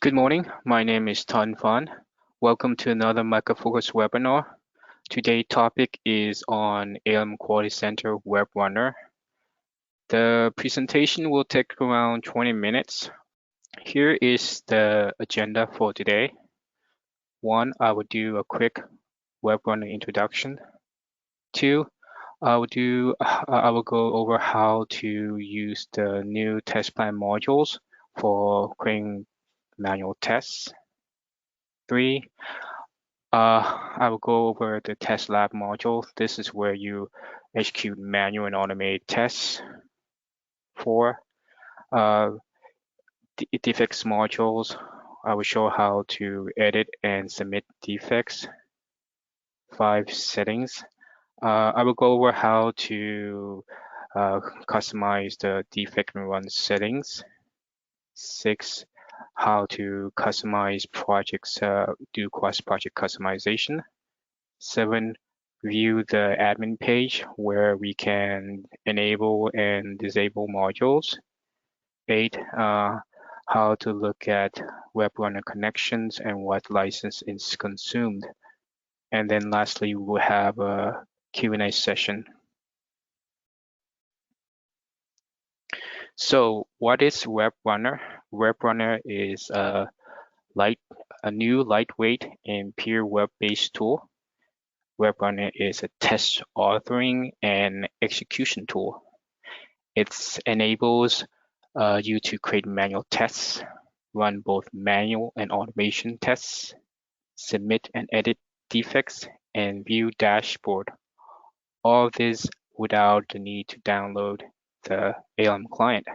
Good morning. My name is Tan Fan. Welcome to another MicroFocus webinar. Today's topic is on ALM Quality Center Web Runner. The presentation will take around 20 minutes. Here is the agenda for today. One, I will do a quick Web Runner introduction. Two, I will go over how to use the new test plan modules for creating manual tests. Three, I will go over the test lab module. This is where you execute manual and automated tests. 4, defects modules. I will show how to edit and submit defects. 5, settings. I will go over how to customize the defect and run settings. 6, how to customize projects, do cross-project customization. 7, view the admin page where we can enable and disable modules. 8, how to look at web runner connections and what license is consumed. And then lastly, we'll have a Q&A session. So what is web runner? Web runner is a new lightweight and pure web-based tool. Web Runner is a test authoring and execution tool. It enables you to create manual tests, run both manual and automation tests, submit and edit defects, and view dashboard. All of this without the need to download the ALM client.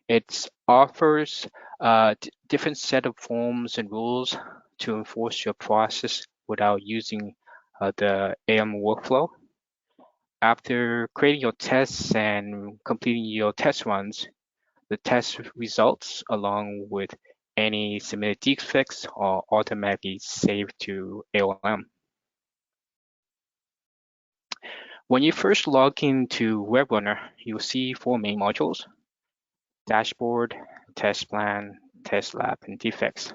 It offers a different set of forms and rules to enforce your process without using the ALM workflow. After creating your tests and completing your test runs, the test results along with any submitted defects are automatically saved to ALM. When you first log into Web Runner, you'll see 4 main modules: dashboard, test plan, test lab, and defects.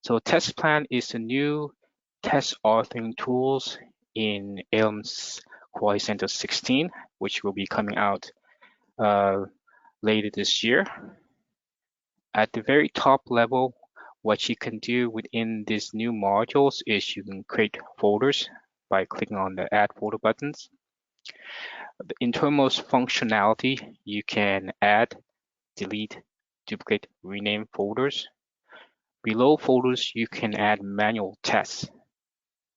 So test plan is the new test authoring tools in ALM's Quality Center 16, which will be coming out later this year. At the very top level, what you can do within these new modules is you can create folders by clicking on the Add Folder buttons. In terms of functionality, you can add, delete, duplicate, rename folders. Below folders, you can add manual tests.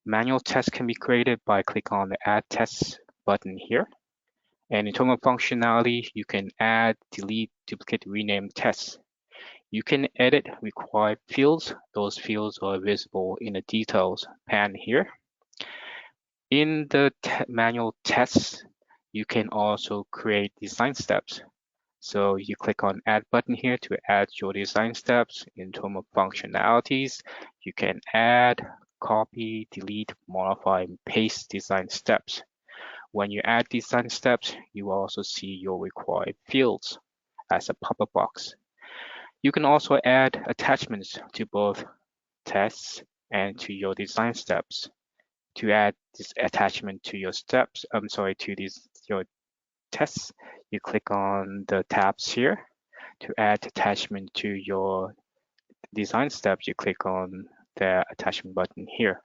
Manual tests can be created by clicking on the Add Tests button here. And in terms of functionality, you can add, delete, duplicate, rename tests. You can edit required fields. Those fields are visible in the details pane here. In the manual tests, you can also create design steps. So you click on Add button here to add your design steps. In terms of functionalities, you can add, copy, delete, modify, and paste design steps. When you add design steps, you also see your required fields as a pop-up box. You can also add attachments to both tests and to your design steps. To add this attachment to your your tests, you click on the tabs here. To add attachment to your design steps, you click on the attachment button here.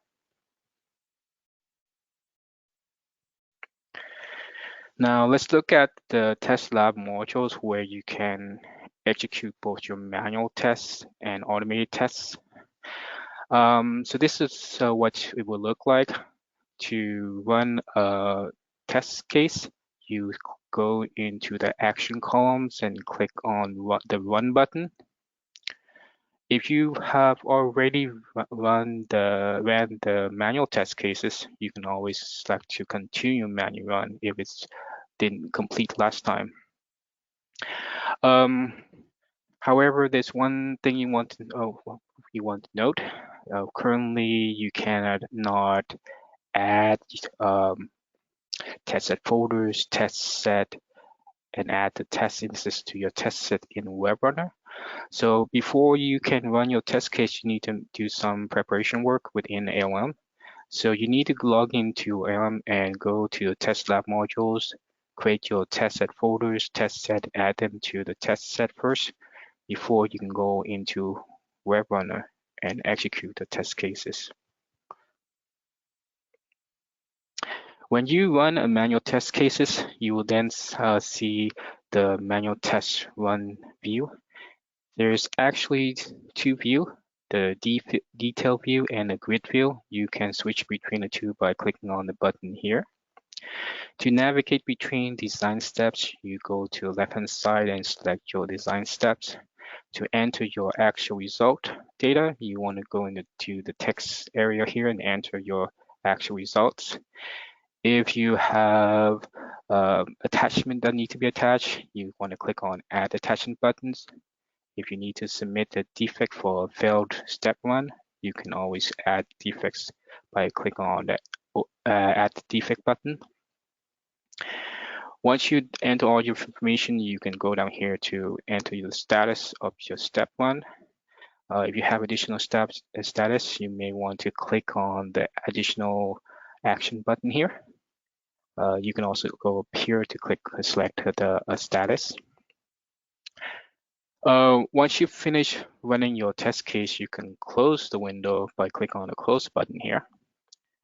Now let's look at the test lab modules where you can execute both your manual tests and automated tests. So this is what it will look like. To run a test case, you go into the action columns and click on the Run button. If you have already ran the manual test cases, you can always select to continue manual run if it didn't complete last time. However, there's one thing you want to note. Currently, you cannot add test set folders, test set, and add the test instance to your test set in Web Runner. So before you can run your test case, you need to do some preparation work within ALM. So you need to log into ALM and go to the test lab modules, create your test set folders, test set, add them to the test set first before you can go into WebRunner and execute the test cases. When you run a manual test cases, you will then see the manual test run view. There's actually two views, the detail view and the grid view. You can switch between the two by clicking on the button here. To navigate between design steps, you go to the left-hand side and select your design steps. To enter your actual result data, you want to go into the text area here and enter your actual results. If you have attachment that need to be attached, you want to click on Add Attachment buttons. If you need to submit a defect for a failed step run, you can always add defects by clicking on that Add Defect button. Once you enter all your information, you can go down here to enter the status of your step run. If you have additional status, you may want to click on the additional action button here. You can also go up here to select the status. Once you finish running your test case, you can close the window by clicking on the close button here.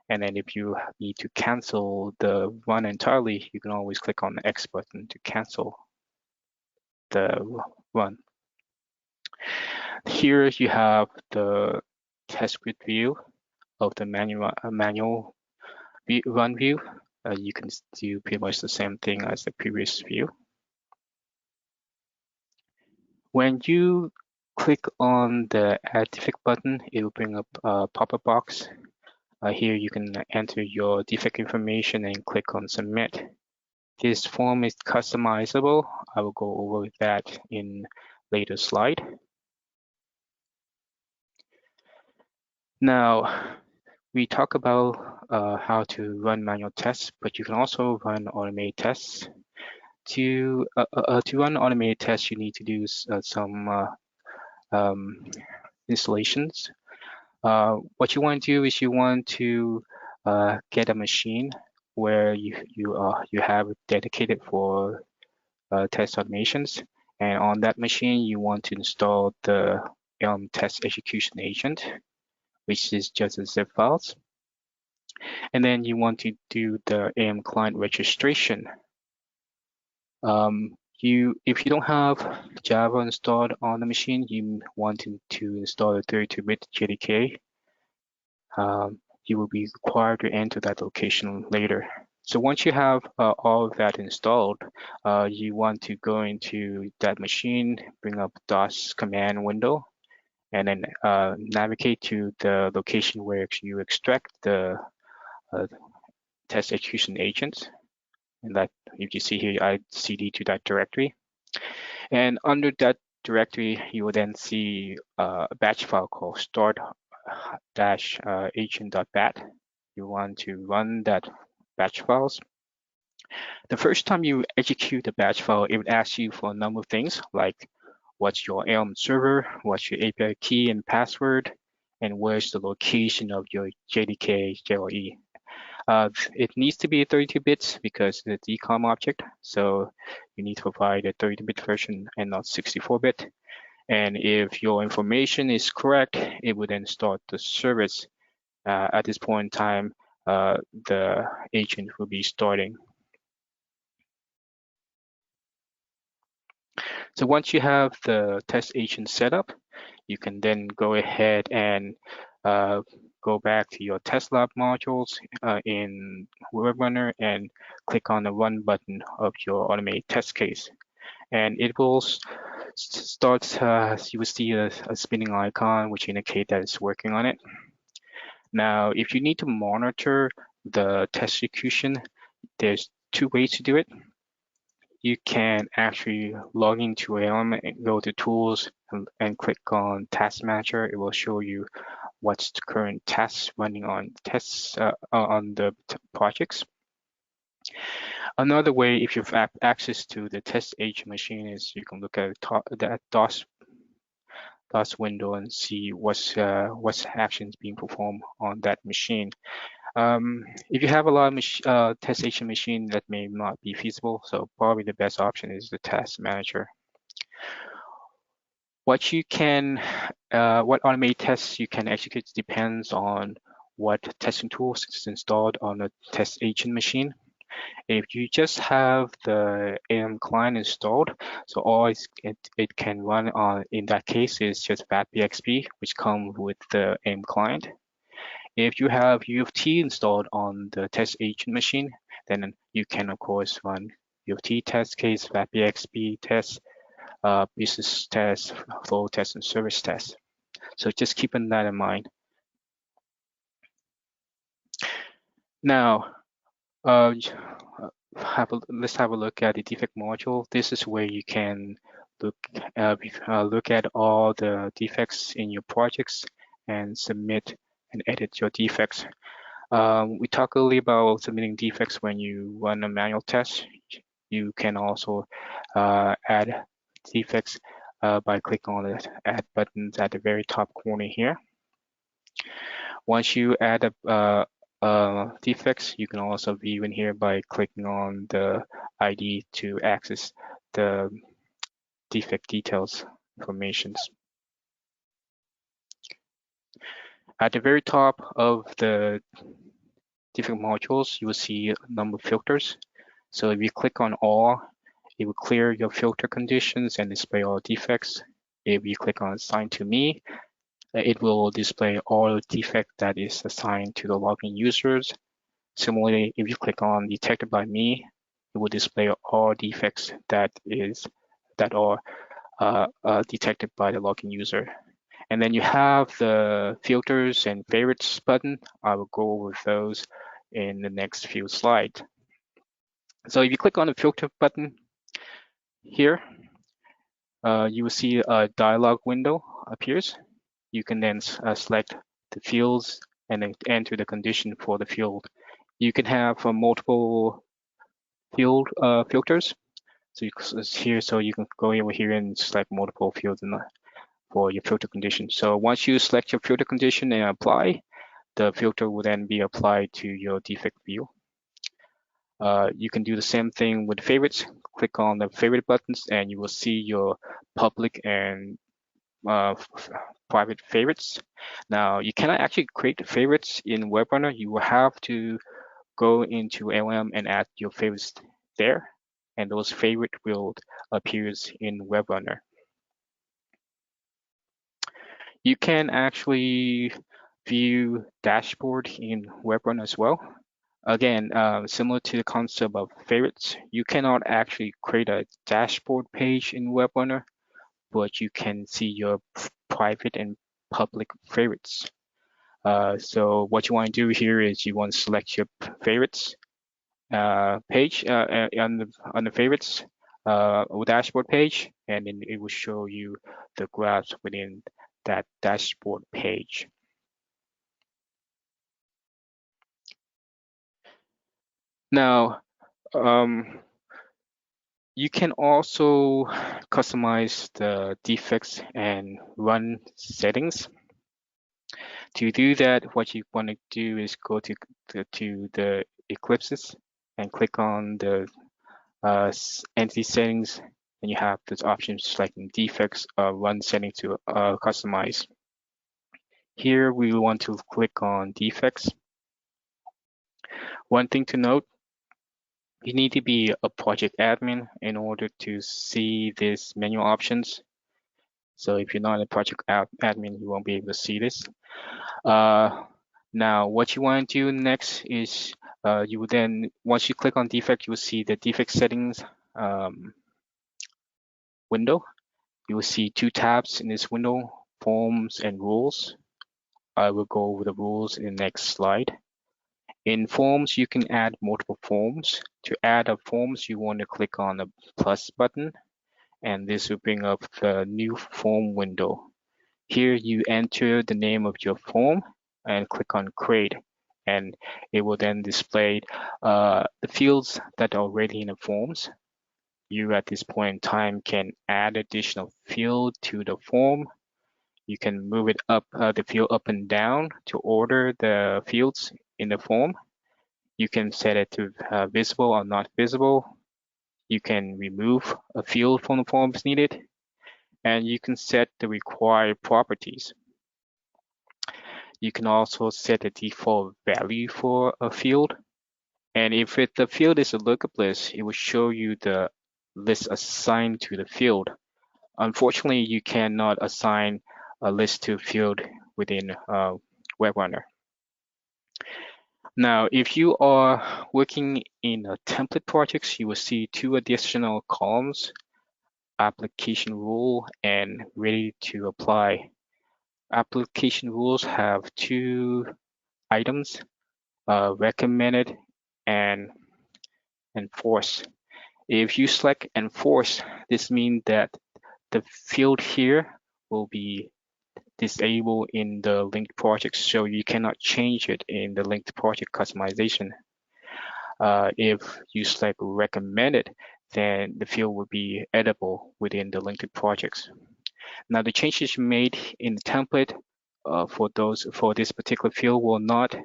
And then if you need to cancel the run entirely, you can always click on the X button to cancel the run. Here you have the test grid view of the manual run view. You can do pretty much the same thing as the previous view. When you click on the Add Defect button, it will bring up a pop-up box. Here you can enter your defect information and click on Submit. This form is customizable. I will go over that in later slide. Now, we talk about how to run manual tests, but you can also run automated tests. To run automated tests, you need to do some installations. What you want to do is you want to get a machine where you have dedicated for test automations, and on that machine you want to install the test execution agent, which is just a zip files, and then you want to do the AM client registration. If you don't have Java installed on the machine, you want to install a 32-bit JDK. You will be required to enter that location later. So once you have all of that installed, you want to go into that machine, bring up DOS command window, and then navigate to the location where you extract the test execution agents. And that, if you see here, I cd to that directory. And under that directory, you will then see a batch file called start-agent.bat. You want to run that batch files. The first time you execute the batch file, it would ask you for a number of things like what's your ALM server, what's your API key and password, and where's the location of your JDK JLE. It needs to be 32 bits because it's a DCOM object, so you need to provide a 32-bit version and not 64-bit. And if your information is correct, it would then start the service. At this point in time, the agent will be starting. So once you have the test agent set up, you can then go ahead and go back to your test lab modules in WebRunner and click on the run button of your automated test case. And it will start, you will see a spinning icon, which indicates that it's working on it. Now, if you need to monitor the test execution, there's two ways to do it. You can actually log into ALM and go to Tools and click on Task Manager. It will show you what's the current tasks running on tests on the projects. Another way, if you have access to the test agent machine, is you can look at that DOS last window and see what's actions being performed on that machine. If you have a lot of test agent machine, that may not be feasible, so probably the best option is the task manager. What automated tests you can execute depends on what testing tools is installed on a test agent machine. If you just have the AM client installed, so all it can run on in that case is just VATBXP, which comes with the AM client. If you have U of T installed on the test agent machine, then you can of course run U of T test case, VATBXP test, business test, flow test, and service test. So just keeping that in mind. Now, let's have a look at the defect module. This is where you can look at all the defects in your projects and submit and edit your defects. We talked earlier about submitting defects when you run a manual test. You can also add defects by clicking on the add buttons at the very top corner here. Once you add defects, you can also view in here by clicking on the ID to access the defect details informations. At the very top of the defect modules, you will see a number of filters. So if you click on all, it will clear your filter conditions and display all defects. If you click on assign to me, it will display all defect that is assigned to the login users. Similarly, if you click on detected by me, it will display all defects that are detected by the login user. And then you have the filters and favorites button. I will go over those in the next few slides. So if you click on the filter button here, you will see a dialog window appears. You can then select the fields and then enter the condition for the field. You can have multiple field filters. So you can go over here and select multiple fields for your filter condition. So once you select your filter condition and apply, the filter will then be applied to your defect view. You can do the same thing with favorites. Click on the favorite buttons and you will see your public and private favorites. Now, you cannot actually create favorites in WebRunner. You will have to go into LM and add your favorites there, and those favorite will appear in WebRunner. You can actually view dashboard in WebRunner as well. Again, similar to the concept of favorites, you cannot actually create a dashboard page in WebRunner, but you can see your private and public favorites. So what you want to do here is you want to select your favorites page on the favorites dashboard page, and then it will show you the graphs within that dashboard page. Now, you can also customize the defects and run settings. To do that, what you want to do is go to the eclipses and click on the entity settings, and you have this option selecting defects run settings to customize. Here we want to click on defects. One thing to note, you need to be a project admin in order to see these menu options. So if you're not a project admin, you won't be able to see this. Now, what you want to do next is you will then, once you click on defect, you will see the defect settings window. You will see two tabs in this window, forms and rules. I will go over the rules in the next slide. In forms, you can add multiple forms. To add a forms, you want to click on the plus button, and this will bring up the new form window. Here you enter the name of your form and click on create, and it will then display the fields that are already in the forms. You at this point in time can add additional field to the form. You can move it up, the field up and down to order the fields in the form. You can set it to visible or not visible. You can remove a field from the form if needed, and you can set the required properties. You can also set the default value for a field. And if the field is a lookup list, it will show you the list assigned to the field. Unfortunately, you cannot assign a list to field within WebRunner. Now, if you are working in a template projects, you will see two additional columns, application rule and ready to apply. Application rules have two items, recommended and enforce. If you select enforce, this means that the field here will be disabled in the linked project, so you cannot change it in the linked project customization. If you select recommended, then the field will be editable within the linked projects. Now, the changes made in the template for this particular field will not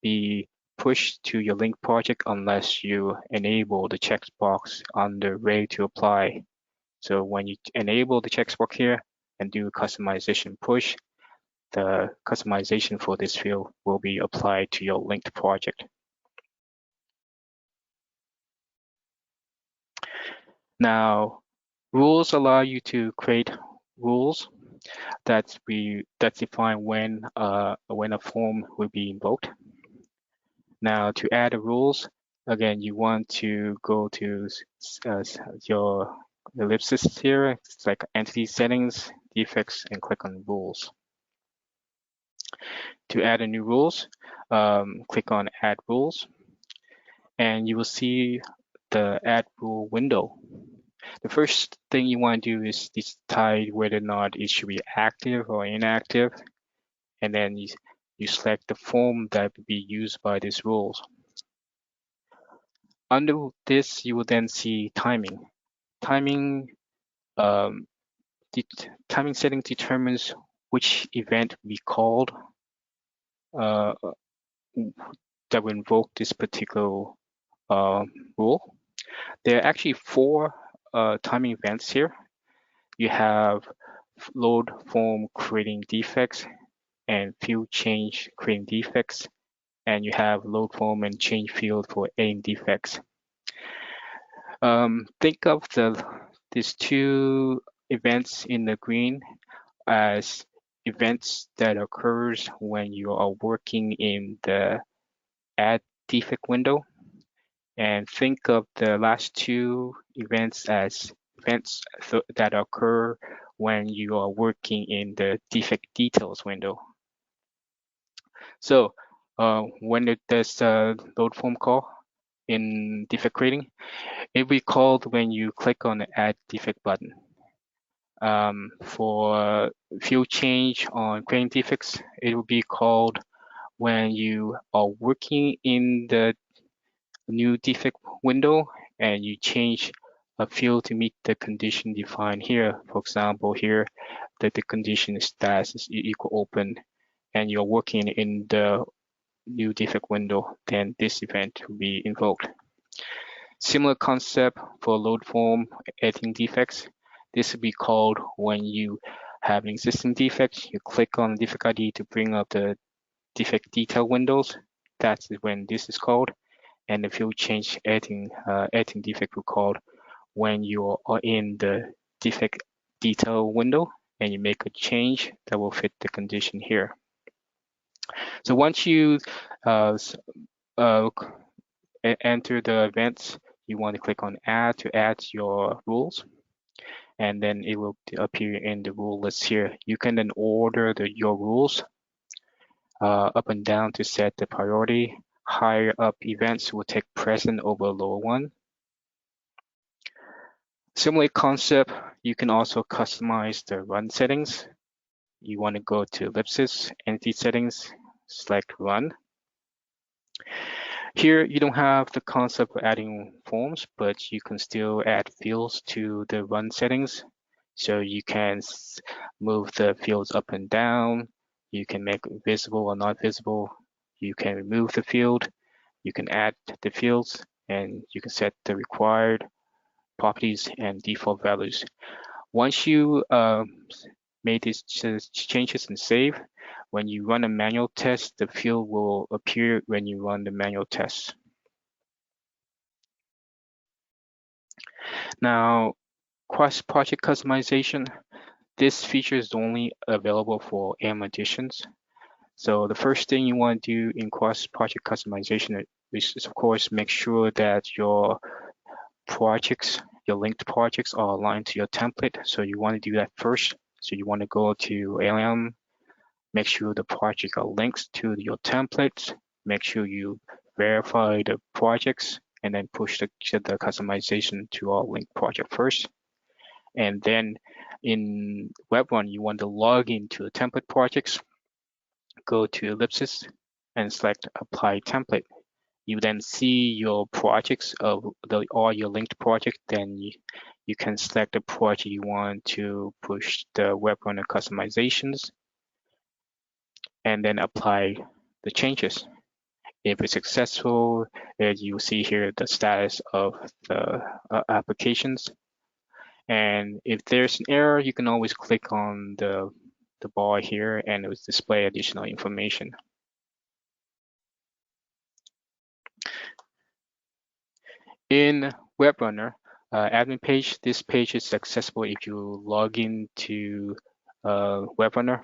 be pushed to your linked project unless you enable the checkbox under ready to apply. So when you enable the checkbox here and do customization push, the customization for this field will be applied to your linked project. Now, rules allow you to create rules that define when a form will be invoked. Now, to add the rules, again, you want to go to your ellipsis here. It's like entity settings, defects, and click on rules. To add a new rules, click on add rules, and you will see the add rule window. The first thing you want to do is decide whether or not it should be active or inactive, and then you select the form that will be used by these rules. Under this, you will then see timing. Timing setting determines which event we called that will invoke this particular rule. There are actually four timing events here. You have load form creating defects and field change creating defects, and you have load form and change field for adding defects. Think of these two events in the green as events that occurs when you are working in the add defect window, and think of the last two events as events that occur when you are working in the defect details window. So when it does load form call in defect creating, it will be called when you click on the add defect button. For field change on creating defects, it will be called when you are working in the new defect window and you change a field to meet the condition defined here. For example, here that the condition status is equal open and you're working in the new defect window, then this event will be invoked. Similar concept for load form editing defects. This will be called when you have an existing defect, you click on defect ID to bring up the defect detail windows. That's when this is called. And the field change editing defect will called when you are in the defect detail window and you make a change that will fit the condition here. So once you enter the events, you want to click on add to add your rules, and then it will appear in the rule list here. You can then order your rules up and down to set the priority. Higher up events will take precedent over lower one. Similar concept, you can also customize the run settings. You want to go to ellipsis, entity settings, select run. Here, you don't have the concept of adding forms, but you can still add fields to the run settings. So you can move the fields up and down. You can make it visible or not visible. You can remove the field. You can add the fields, and you can set the required properties and default values. Once you made these changes and save, when you run a manual test, the field will appear when you run the manual test. Now, cross-project customization. This feature is only available for AM editions. So the first thing you want to do in cross-project customization is, of course, make sure that your projects, your linked projects are aligned to your template. So you want to do that first. So you want to go to AM, make sure the project are linked to your templates, make sure you verify the projects, and then push the customization to our linked project first. And then in Web1, you want to log into the template projects, go to ellipsis and select apply template. You then see your projects of all your linked project, then you can select the project you want to push the web runner customizations and then apply the changes. If it's successful, you see here the status of the applications. And if there's an error, you can always click on the bar here and it will display additional information. In Web Runner admin page, this page is accessible if you log into Web Runner.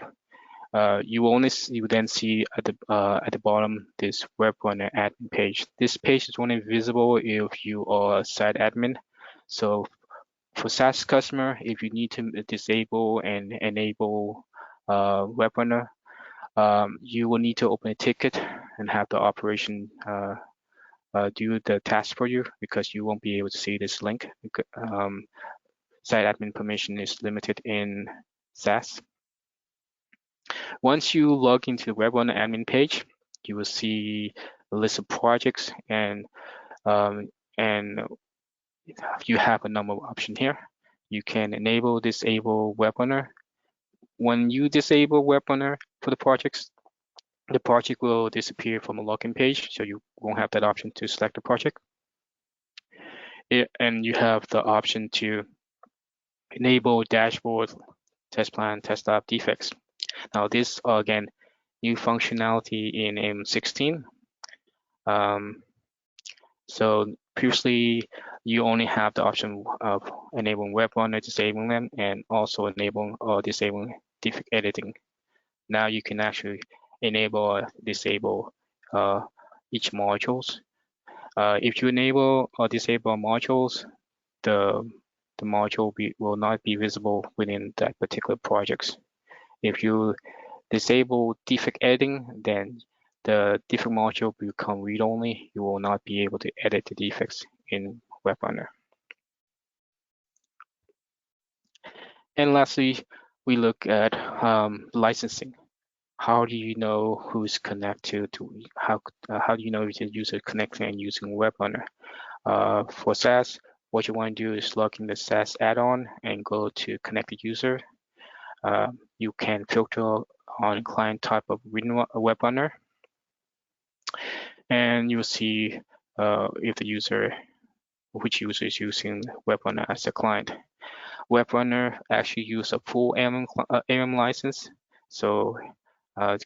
You will then see at the bottom this Web Runner admin page. This page is only visible if you are a site admin. So for SaaS customer, if you need to disable and enable Web Runner, you will need to open a ticket and have the operation do the task for you because you won't be able to see this link. Site admin permission is limited in SaaS. Once you log into the Web Runner admin page, you will see a list of projects and you have a number of options here. You can enable, disable Web Runner. When you disable Web Runner for the projects, the project will disappear from the login page, so you won't have that option to select the project. And you have the option to enable dashboard, test plan, test lab, defects. Now this are again new functionality in M16. So previously you only have the option of enabling web runner, disabling them, and also enabling or disabling defect editing. Now you can actually enable or disable each modules. If you enable or disable modules, the module will not be visible within that particular projects. If you disable defect editing, then the defect module will become read-only. You will not be able to edit the defects in Web Runner. And lastly, we look at licensing. How do you know who's connected to how do you know if the user connecting and using Web Runner? For SaaS, what you want to do is log in the SaaS add-on and go to connect the user. You can filter on client type of Web Runner, and you'll see if the user, which user is using Web Runner as a client. Web Runner actually use a full AM license, so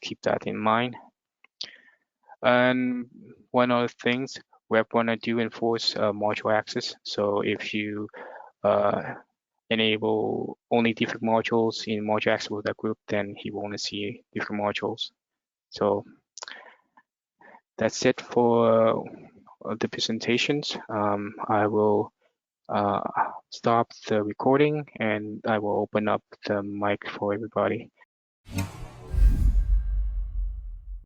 keep that in mind. And one other things, Web Runner do enforce module access. So if you enable only different modules in module access with that group, then he will only see different modules. So that's it for the presentations. I will stop the recording and I will open up the mic for everybody.